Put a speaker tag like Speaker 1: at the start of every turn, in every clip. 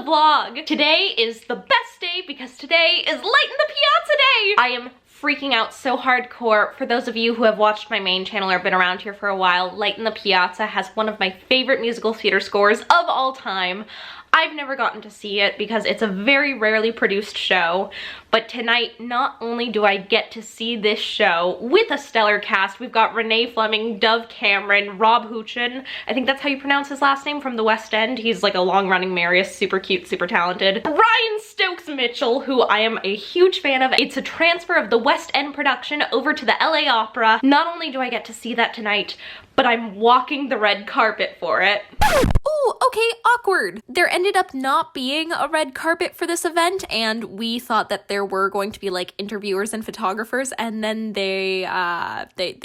Speaker 1: vlog. Today is the best day because today is Light in the Piazza Day. I am freaking out so hardcore. For those of you who have watched my main channel or been around here for a while, Light in the Piazza has one of my favorite musical theater scores of all time. I've never gotten to see it because it's a very rarely produced show, but tonight not only do I get to see this show with a stellar cast, we've got Renee Fleming, Dove Cameron, Rob Houchen, I think that's how you pronounce his last name, from the West End. He's like a long-running Marius, super cute, super talented. Brian Stokes Mitchell, who I am a huge fan of. It's a transfer of the West End production over to the LA Opera. Not only do I get to see that tonight, but I'm walking the red carpet for it.
Speaker 2: Ooh, okay, awkward. There ended up not being a red carpet for this event, and we thought that there were going to be like interviewers and photographers, and then they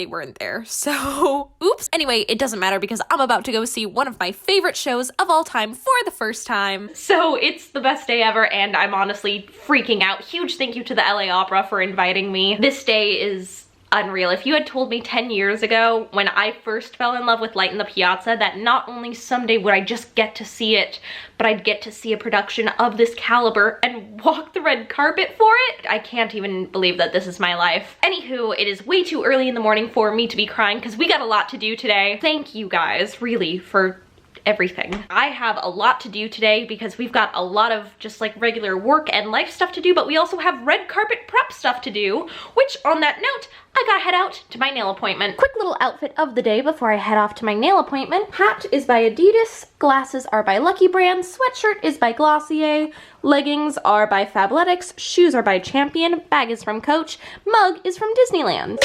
Speaker 2: weren't there. So, oops. Anyway, it doesn't matter because I'm about to go see one of my favorite shows of all time for the first time.
Speaker 1: So it's the best day ever, and I'm honestly freaking out. Huge thank you to the LA Opera for inviting me. This day is unreal. If you had told me 10 years ago when I first fell in love with Light in the Piazza that not only someday would I just get to see it, but I'd get to see a production of this caliber and walk the red carpet for it, I can't even believe that this is my life. Anywho, it is way too early in the morning for me to be crying because we got a lot to do today. Thank you guys, really, for everything. I have a lot to do today because we've got a lot of just like regular work and life stuff to do, but we also have red carpet prep stuff to do, which on that note, I gotta head out to my nail appointment. Quick little outfit of the day before I head off to my nail appointment. Hat is by Adidas, glasses are by Lucky Brand, sweatshirt is by Glossier, leggings are by Fabletics, shoes are by Champion, bag is from Coach, mug is from Disneyland.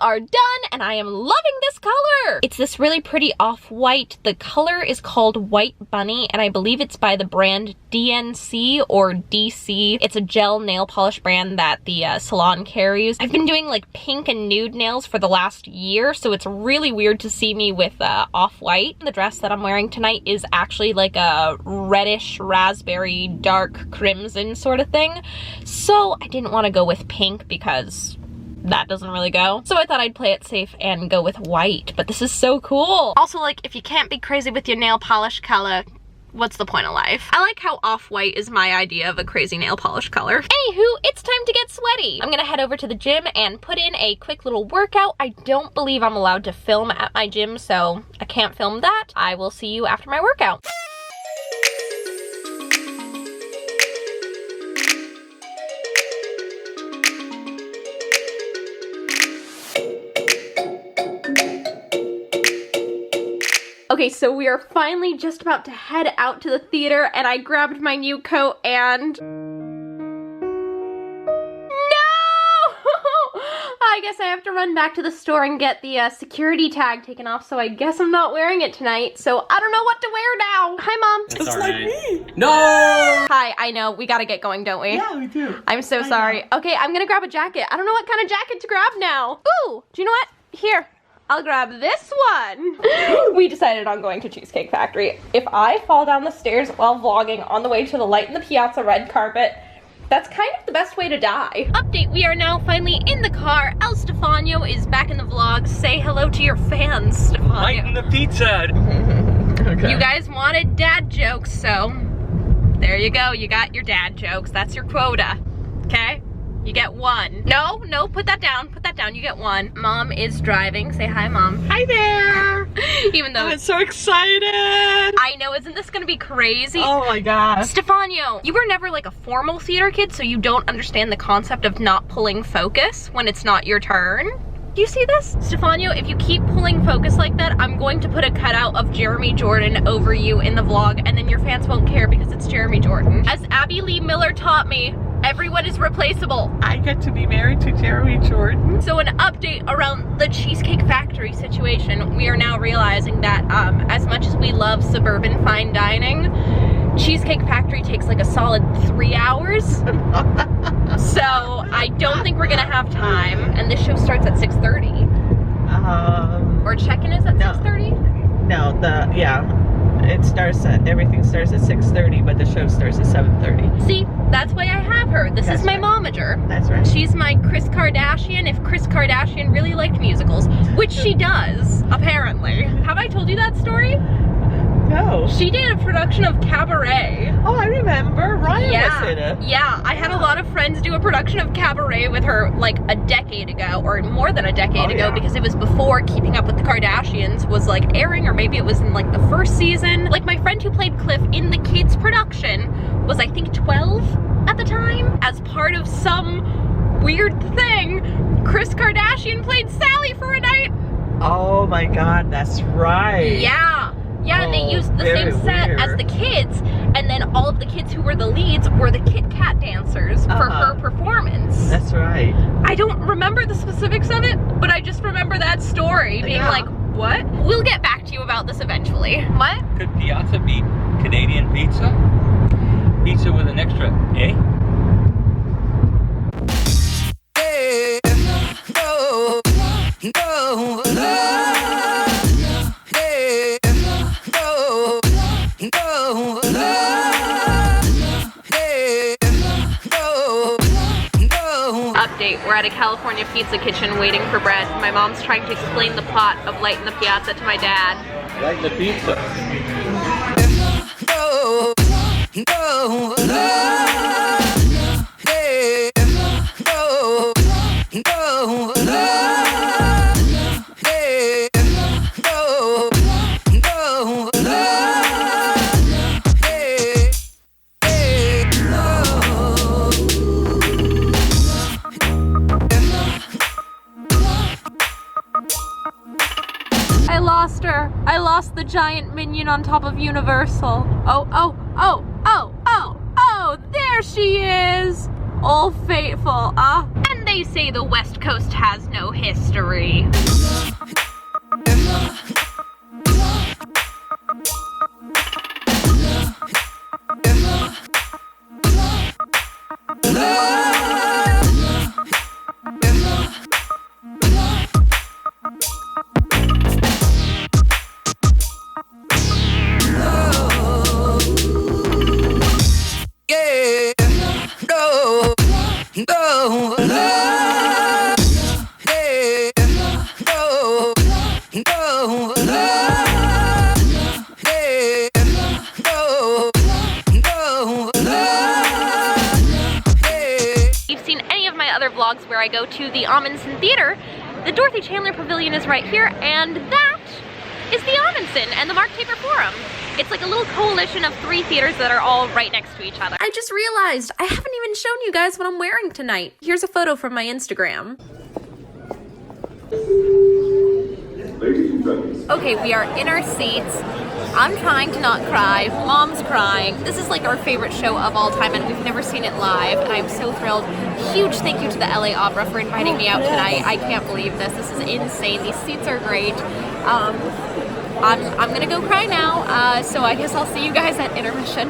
Speaker 1: Are done and I am loving this color. It's this really pretty off-white. The color is called White Bunny and I believe it's by the brand DNC or DC. It's a gel nail polish brand that the salon carries. I've been doing like pink and nude nails for the last year, so it's really weird to see me with off-white. The dress that I'm wearing tonight is actually like a reddish raspberry dark crimson sort of thing, so I didn't want to go with pink because that doesn't really go. So I thought I'd play it safe and go with white, but this is so cool. Also, like, if you can't be crazy with your nail polish color, what's the point of life? I like how off-white is my idea of a crazy nail polish color. Anywho, it's time to get sweaty. I'm gonna head over to the gym and put in a quick little workout. I don't believe I'm allowed to film at my gym, so I can't film that. I will see you after my workout. Okay, so we are finally just about to head out to the theater and I grabbed my new coat and I guess I have to run back to the store and get the security tag taken off, so I guess I'm not wearing it tonight, so I don't know what to wear now. Hi, Mom.
Speaker 3: It's like
Speaker 4: right.
Speaker 3: me.
Speaker 4: No!
Speaker 1: Hi, I know, we gotta get going, don't we?
Speaker 3: Yeah, we do.
Speaker 1: I'm so sorry. Okay, I'm gonna grab a jacket. I don't know what kind of jacket to grab now. Ooh, do you know what? Here, I'll grab this one. We decided on going to Cheesecake Factory. If I fall down the stairs while vlogging on the way to the Light in the Piazza red carpet, that's kind of the best way to die. Update, we are now finally in the car. El Stefano is back in the vlog. Say hello to your fans, Stefano.
Speaker 4: Light in the pizza.
Speaker 3: Okay.
Speaker 1: You guys wanted dad jokes, so there you go. You got your dad jokes. That's your quota, okay? You get one. No, put that down. Put that down. You get one. Mom is driving. Say hi, Mom.
Speaker 3: Hi there.
Speaker 1: Even though
Speaker 3: I'm so excited.
Speaker 1: I know, isn't this gonna be crazy?
Speaker 3: Oh my gosh.
Speaker 1: Stefano, you were never like a formal theater kid, so you don't understand the concept of not pulling focus when it's not your turn. Do you see this? Stefano, if you keep pulling focus like that, I'm going to put a cutout of Jeremy Jordan over you in the vlog, and then your fans won't care because it's Jeremy Jordan. As Abby Lee Miller taught me, everyone is replaceable.
Speaker 3: I get to be married to Jeremy Jordan.
Speaker 1: So an update around the Cheesecake Factory situation. We are now realizing that as much as we love suburban fine dining, Cheesecake Factory takes like a solid 3 hours. So I don't think we're gonna have time. And this show starts at 6:30. Or check-in is at 6:30?
Speaker 3: No, yeah. Everything starts at 6:30, but the show starts at 7:30.
Speaker 1: See, that's why I have her. This is my momager.
Speaker 3: That's right.
Speaker 1: She's my Kris Kardashian if Kris Kardashian really liked musicals, which she does, apparently. Have I told you that story?
Speaker 3: No.
Speaker 1: She did a production of Cabaret.
Speaker 3: Oh, I remember. Ryan was in it.
Speaker 1: Yeah, I had a lot of friends do a production of Cabaret with her like a decade ago, or more than a decade ago, because it was before Keeping Up with the Kardashians was like airing, or maybe it was in like the first season. Like my friend who played Cliff in the kids production was I think 12 at the time. As part of some weird thing, Kris Kardashian played Sally for a night.
Speaker 3: Oh my God, that's right.
Speaker 1: Yeah. Yeah, and they used the same set as the kids, and then all of the kids who were the leads were the Kit Kat dancers for her performance.
Speaker 3: That's right.
Speaker 1: I don't remember the specifics of it, but I just remember that story being like, what? We'll get back to you about this eventually. What?
Speaker 4: Could Piazza beat Canadian pizza? Pizza with an extra A?
Speaker 1: Update, we're at a California pizza kitchen waiting for bread. My mom's trying to explain the plot of Light in the Piazza to my dad.
Speaker 4: Light in the pizza.
Speaker 2: I lost her. I lost the giant minion on top of Universal. Oh, there she is. Old Faithful,
Speaker 1: And they say the West Coast has no history. Vlogs where I go to the Amundsen Theater, the Dorothy Chandler Pavilion is right here, and that is the Amundsen and the Mark Taper Forum. It's like a little coalition of 3 theaters that are all right next to each other.
Speaker 2: I just realized I haven't even shown you guys what I'm wearing tonight. Here's a photo from my Instagram. Okay, we are in our seats. I'm trying to not cry. Mom's crying. This is like our favorite show of all time, and we've never seen it live, and I'm so thrilled. Huge thank you to the LA Opera for inviting me out tonight. I can't believe this. This is insane. These seats are great. I'm gonna go cry now, so I guess I'll see you guys at intermission.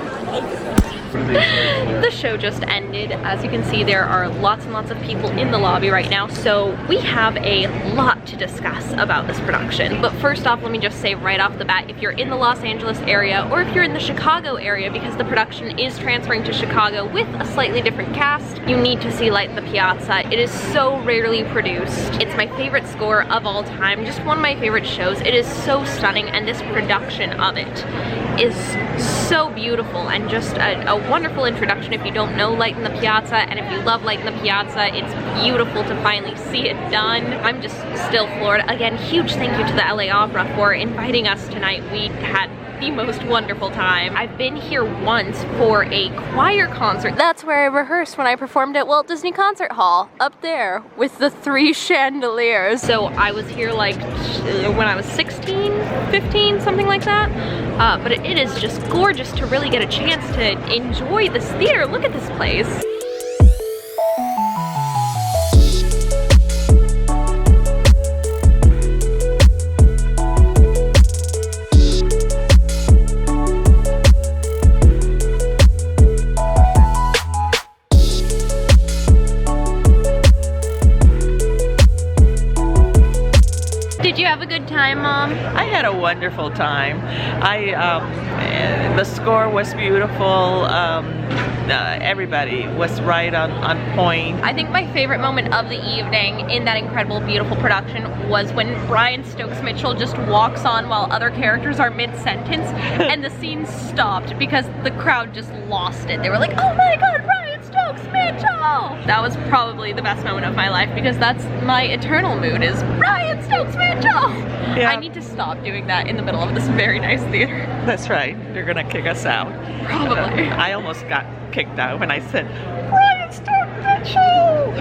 Speaker 1: The show just ended. As you can see, there are lots and lots of people in the lobby right now, so we have a lot to discuss about this production. But first off, let me just say right off the bat, if you're in the Los Angeles area, or if you're in the Chicago area, because the production is transferring to Chicago with a slightly different cast, you need to see Light in the Piazza. It is so rarely produced. It's my favorite score of all time, just one of my favorite shows. It is so stunning, and this production of it is so beautiful and just a wonderful introduction if you don't know Light in the Piazza, and if you love Light in the Piazza, it's beautiful to finally see it done. I'm just still floored. Again, huge thank you to the LA Opera for inviting us tonight. We had the most wonderful time. I've been here once for a choir concert. That's where I rehearsed when I performed at Walt Disney Concert Hall, up there with the 3 chandeliers. So I was here like when I was 16, 15, something like that. But it is just gorgeous to really get a chance to enjoy this theater. Look at this place. Did you have a good time, Mom?
Speaker 3: I had a wonderful wonderful time. The score was beautiful. Everybody was right on point.
Speaker 1: I think my favorite moment of the evening in that incredible, beautiful production was when Brian Stokes Mitchell just walks on while other characters are mid-sentence and the scene stopped because the crowd just lost it. They were like, oh my god, Brian Stokes Mitchell! That was probably the best moment of my life because that's my eternal mood is Brian Stokes Mitchell!
Speaker 3: Yeah.
Speaker 1: I need to stop doing that in the middle of this very nice theater.
Speaker 3: That's right. They're gonna kick us out.
Speaker 1: Probably.
Speaker 3: I almost got kicked out when I said, Brian Stokes Mitchell!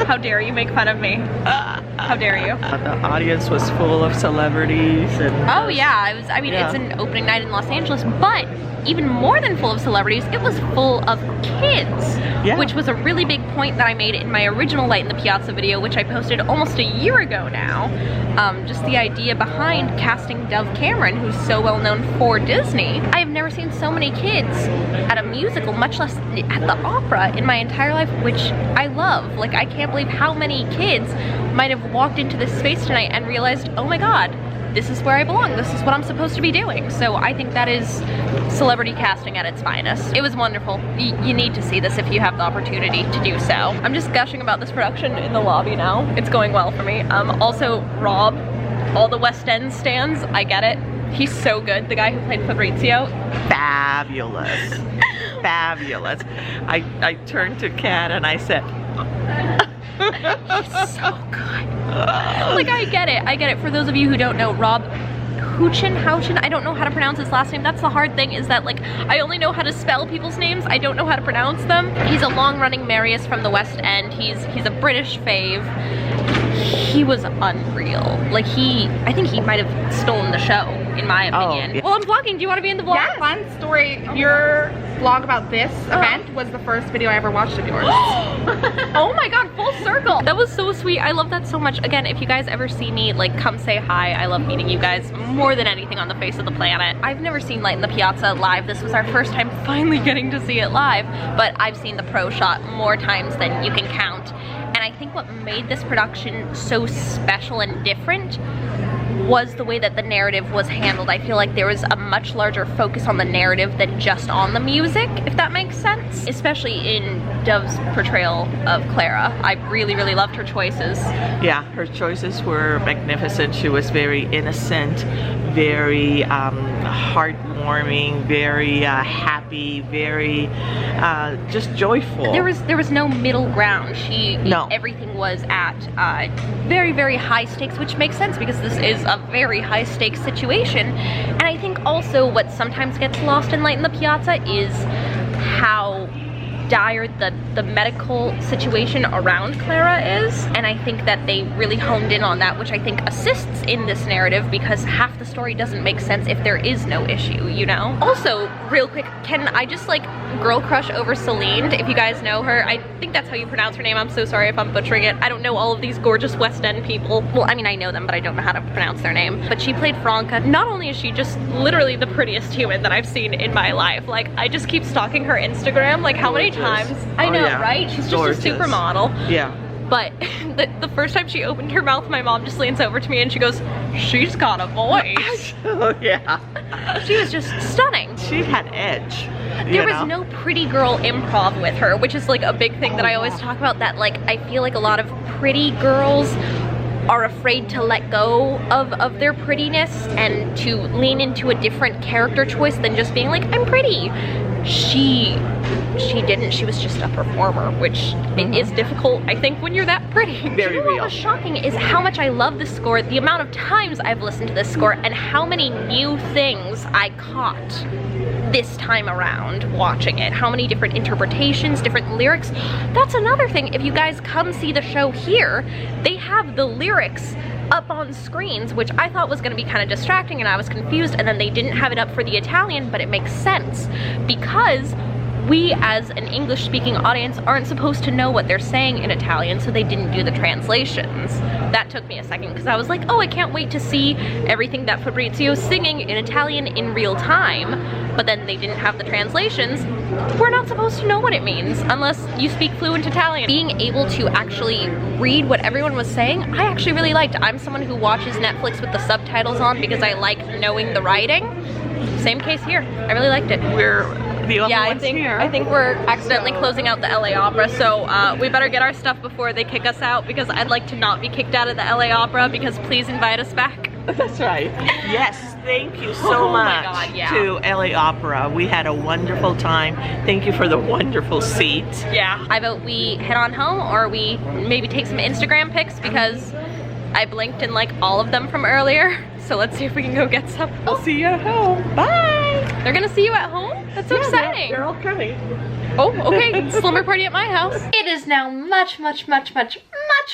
Speaker 1: How dare you make fun of me? How dare you?
Speaker 3: The audience was full of celebrities and
Speaker 1: Oh yeah, it's an opening night in Los Angeles, but even more than full of celebrities, it was full of kids, which was a really big point that I made in my original Light in the Piazza video, which I posted almost a year ago now. Just the idea behind casting Dove Cameron, who's so well known for Disney. I have never seen so many kids at a musical, much less at the opera, in my entire life, which I love. Like, I can't believe how many kids might have walked into this space tonight and realized, oh my god, this is where I belong, this is what I'm supposed to be doing. So I think that is celebrity casting at its finest. It was wonderful. You need to see this if you have the opportunity to do so. I'm just gushing about this production in the lobby now. It's going well for me. Also, Rob, all the West End stands, I get it. He's so good, the guy who played Fabrizio.
Speaker 3: fabulous. Fabulous. I turned to Kat and I said,
Speaker 1: He's so good. Like, I get it. For those of you who don't know, Rob Houchen, I don't know how to pronounce his last name. That's the hard thing, is that, like, I only know how to spell people's names. I don't know how to pronounce them. He's a long-running Marius from the West End. He's a British fave. He was unreal. Like, I think he might have stolen the show, in my opinion.
Speaker 3: Yeah.
Speaker 1: Well, I'm vlogging. Do you want to be in the vlog?
Speaker 5: Yeah, fun story. Your vlog about this event was the first video I ever watched of yours.
Speaker 1: Oh my god, full circle. That was so sweet. I love that so much. Again, if you guys ever see me, like, come say hi. I love meeting you guys more than anything on the face of the planet. I've never seen Light in the Piazza live. This was our first time finally getting to see it live, but I've seen the pro shot more times than you can count. And I think what made this production so special and different was the way that the narrative was handled. I feel like there was a much larger focus on the narrative than just on the music, if that makes sense. Especially in Dove's portrayal of Clara. I really, really loved her choices.
Speaker 3: yeah, her choices were magnificent. She was very innocent, very heartwarming, very happy, very just joyful.
Speaker 1: There was no middle ground.
Speaker 3: No.
Speaker 1: Everything was at very, very high stakes, which makes sense because this is a very high stakes situation. And I think also what sometimes gets lost in Light in the Piazza is how dire the medical situation around Clara is, and I think that they really honed in on that, which I think assists in this narrative because half the story doesn't make sense if there is no issue, you know? Also, real quick, can I just, like, girl crush over Celinde, if you guys know her? I think that's how you pronounce her name. I'm so sorry if I'm butchering it. I don't know all of these gorgeous West End people. Well, I mean, I know them, but I don't know how to pronounce their name. But she played Franca. Not only is she just literally the prettiest human that I've seen in my life, like, I just keep stalking her Instagram, like, how many times? I know, right? She's just
Speaker 3: Gorgeous.
Speaker 1: a supermodel.
Speaker 3: Yeah.
Speaker 1: But the first time she opened her mouth, my mom just leans over to me and she goes, she's got a voice.
Speaker 3: Oh yeah.
Speaker 1: She was just stunning.
Speaker 3: She had edge.
Speaker 1: There was no pretty girl improv with her, which is like a big thing that I always talk about, that like I feel like a lot of pretty girls are afraid to let go of their prettiness and to lean into a different character choice than just being like, I'm pretty. She didn't. She was just a performer, which is difficult, I think, when you're that pretty.
Speaker 3: Very
Speaker 1: you know
Speaker 3: real.
Speaker 1: what was shocking is how much I love this score, the amount of times I've listened to this score, and how many new things I caught this time around watching it. How many different interpretations, different lyrics. That's another thing. If you guys come see the show here, they have the lyrics up on screens, which I thought was going to be kind of distracting and I was confused, and then they didn't have it up for the Italian, but it makes sense because we as an English speaking audience aren't supposed to know what they're saying in Italian, so they didn't do the translations. that took me a second because I was like, oh, I can't wait to see everything that Fabrizio's singing in Italian in real time. But then they didn't have the translations. We're not supposed to know what it means unless you speak fluent Italian. Being able to actually read what everyone was saying, I actually really liked. I'm someone who watches Netflix with the subtitles on because I like knowing the writing. Same case here. I really liked it.
Speaker 3: We're the only ones here.
Speaker 1: I think we're accidentally closing out the LA Opera, so we better get our stuff before they kick us out because I'd like to not be kicked out of the LA Opera because please invite us back.
Speaker 3: That's right. Yes, thank you so much to LA Opera. We had a wonderful time. Thank you for the wonderful seat.
Speaker 1: Yeah. I vote we head on home or we maybe take some Instagram pics because I blinked in like all of them from earlier. So let's see if we can go get some.
Speaker 3: I'll see you at home. Bye.
Speaker 1: They're gonna see you at home? That's so exciting.
Speaker 3: They're all coming.
Speaker 1: Oh, okay. Slumber party at my house. It is now much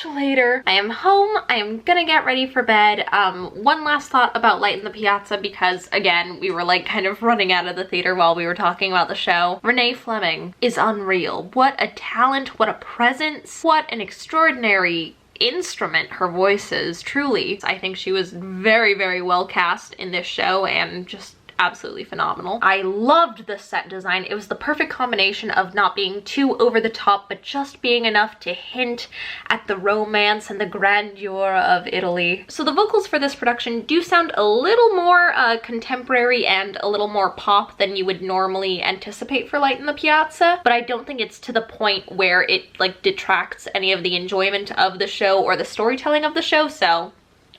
Speaker 1: later. I am home. I am gonna get ready for bed. One last thought about Light in the Piazza because, again, we were like kind of running out of the theater while we were talking about the show. Renee Fleming is unreal. What a talent, what a presence, what an extraordinary instrument her voice is, truly. I think she was very well cast in this show and just absolutely phenomenal. I loved the set design. It was the perfect combination of not being too over the top but just being enough to hint at the romance and the grandeur of Italy. So the vocals for this production do sound a little more contemporary and a little more pop than you would normally anticipate for Light in the Piazza, but I don't think it's to the point where it like detracts any of the enjoyment of the show or the storytelling of the show, so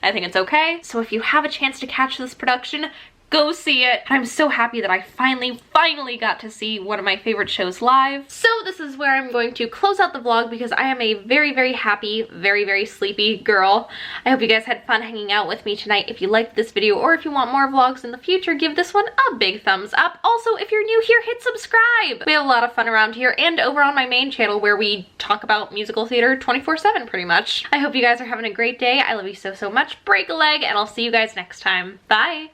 Speaker 1: I think it's okay. So if you have a chance to catch this production, go see it. I'm so happy that I finally got to see one of my favorite shows live. So this is where I'm going to close out the vlog because I am a very happy, very sleepy girl. I hope you guys had fun hanging out with me tonight. If you liked this video or if you want more vlogs in the future, give this one a big thumbs up. Also, if you're new here, hit subscribe. We have a lot of fun around here and over on my main channel where we talk about musical theater 24/7 pretty much. I hope you guys are having a great day. I love you so much. Break a leg and I'll see you guys next time. Bye.